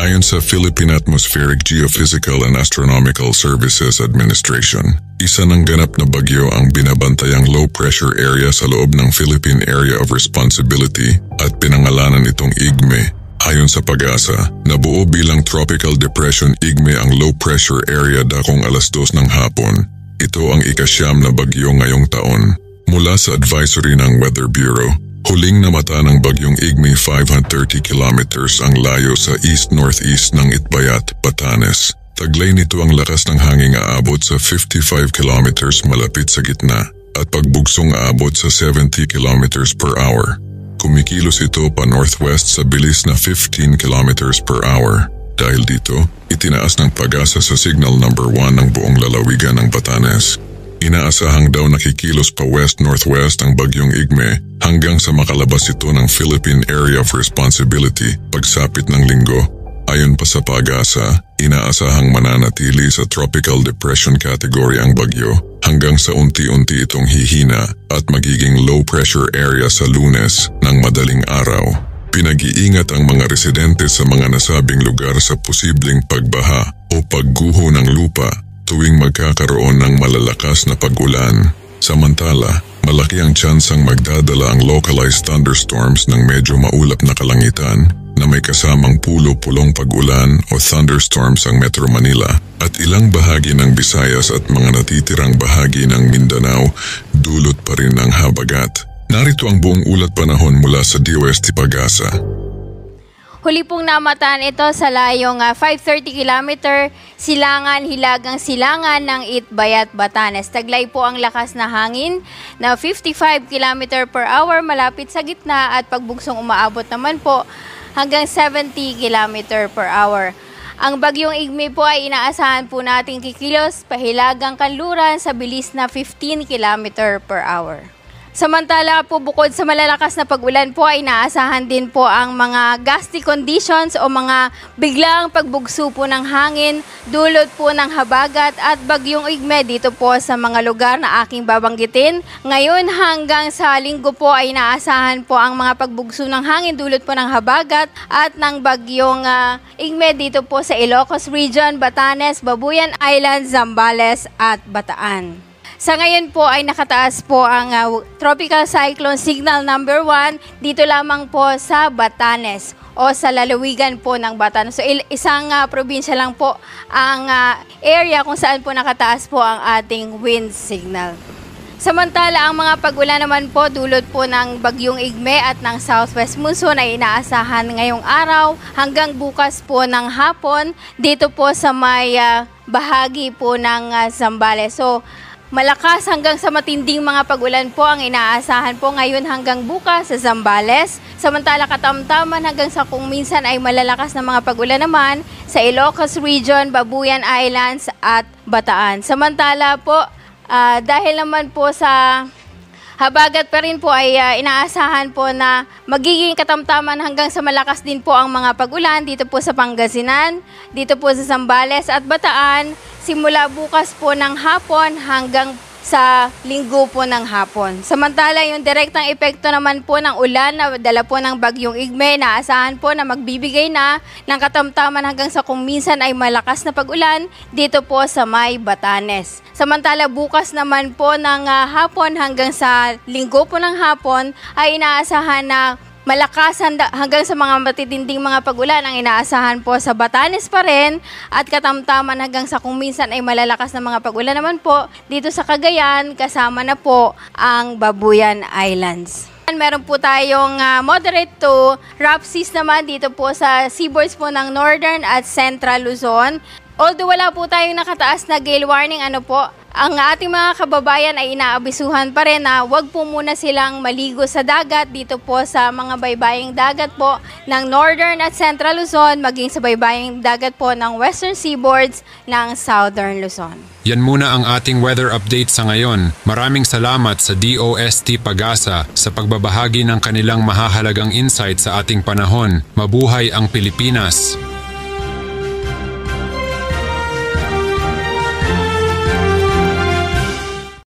Ayon sa Philippine Atmospheric Geophysical and Astronomical Services Administration, isa ng ganap na bagyo ang binabantayang low-pressure area sa loob ng Philippine Area of Responsibility at pinangalanan itong IGME. Ayon sa Pag-asa, nabuo bilang Tropical Depression IGME ang low-pressure area dakong 2:00 ng hapon. Ito ang ika-9 na bagyo ngayong taon. Mula sa advisory ng Weather Bureau, huling namata ng bagyong IGME 530 kilometers ang layo sa east-northeast ng Itbayat, Batanes. Taglay nito ang lakas ng hangin aabot sa 55 kilometers malapit sa gitna at pagbugsong aabot sa 70 kilometers per hour. Kumikilos ito pa northwest sa bilis na 15 kilometers per hour. Dahil dito, itinaas ng Pag-asa sa signal number 1 ng buong lalawigan ng Batanes. Inaasahang daw nakikilos pa west-northwest ang bagyong IGME hanggang sa makalabas ito ng Philippine Area of Responsibility pagsapit ng linggo. Ayon pa sa Pag-asa, inaasahang mananatili sa Tropical Depression category ang bagyo hanggang sa unti-unti itong hihina at magiging low-pressure area sa Lunes ng madaling araw. Pinag-iingat ang mga residente sa mga nasabing lugar sa posibleng pagbaha o pagguho ng lupa tuwing magkakaroon ng malalakas na pag-ulan. Samantala, malaki ang tsansang magdadala ang localized thunderstorms ng medyo maulap na kalangitan na may kasamang pulo-pulong pag-ulan o thunderstorms ang Metro Manila at ilang bahagi ng Visayas at mga natitirang bahagi ng Mindanao, dulot pa rin ng habagat. Narito ang buong ulat panahon mula sa DOST Pag-asa. Huli pong namataan ito sa layong 530 kilometer, hilagang silangan ng Itbayat, Batanes. Taglay po ang lakas na hangin na 55 km per hour malapit sa gitna at pagbugsong umaabot naman po hanggang 70 km per hour. Ang bagyong IGME po ay inaasahan po nating kikilos pahilagang kanluran sa bilis na 15 km per hour. Samantala po bukod sa malalakas na pag-ulan po ay inaasahan din po ang mga gusty conditions o mga biglang pagbugso po ng hangin, dulot po ng habagat at bagyong IGME dito po sa mga lugar na aking babanggitin. Ngayon hanggang sa linggo po ay inaasahan po ang mga pagbugso ng hangin, dulot po ng habagat at ng bagyong IGME dito po sa Ilocos Region, Batanes, Babuyan Island, Zambales at Bataan. Sa ngayon po ay nakataas po ang Tropical Cyclone Signal number 1 dito lamang po sa Batanes o sa lalawigan po ng Batanes. So isang probinsya lang po ang area kung saan po nakataas po ang ating wind signal. Samantala ang mga pag-ulan naman po dulot po ng bagyong IGME at ng southwest monsoon ay inaasahan ngayong araw hanggang bukas po ng hapon dito po sa may bahagi po ng Zambales. So malakas hanggang sa matinding mga pag-ulan po ang inaasahan po ngayon hanggang bukas sa Zambales. Samantala katamtaman hanggang sa kung minsan ay malalakas na mga pag-ulan naman sa Ilocos Region, Babuyan Islands at Bataan. Samantala po dahil naman po sa habagat pa rin po ay inaasahan po na magiging katamtaman hanggang sa malakas din po ang mga pag-ulan dito po sa Pangasinan, dito po sa Zambales at Bataan. Simula bukas po ng hapon hanggang sa linggo po ng hapon. Samantala yung direktang epekto naman po ng ulan na dala po ng bagyong IGME, naasahan po na magbibigay na ng katamtaman hanggang sa kung minsan ay malakas na pag-ulan dito po sa may Batanes. Samantala bukas naman po ng hapon hanggang sa linggo po ng hapon ay inaasahan na malakas hanggang sa mga matitinding mga pag-ulan ang inaasahan po sa Batanes pa rin at katamtaman hanggang sa kung minsan ay malalakas na mga pag-ulan naman po dito sa Cagayan kasama na po ang Babuyan Islands. Meron po tayong moderate to rough seas naman dito po sa seaboards po ng Northern at Central Luzon. Although wala po tayong nakataas na gale warning, ang ating mga kababayan ay inaabisuhan pa rin na wag po muna silang maligo sa dagat dito po sa mga baybaying dagat po ng Northern at Central Luzon, maging sa baybaying dagat po ng Western Seaboards ng Southern Luzon. Yan muna ang ating weather update sa ngayon. Maraming salamat sa DOST Pag-asa sa pagbabahagi ng kanilang mahahalagang insight sa ating panahon. Mabuhay ang Pilipinas!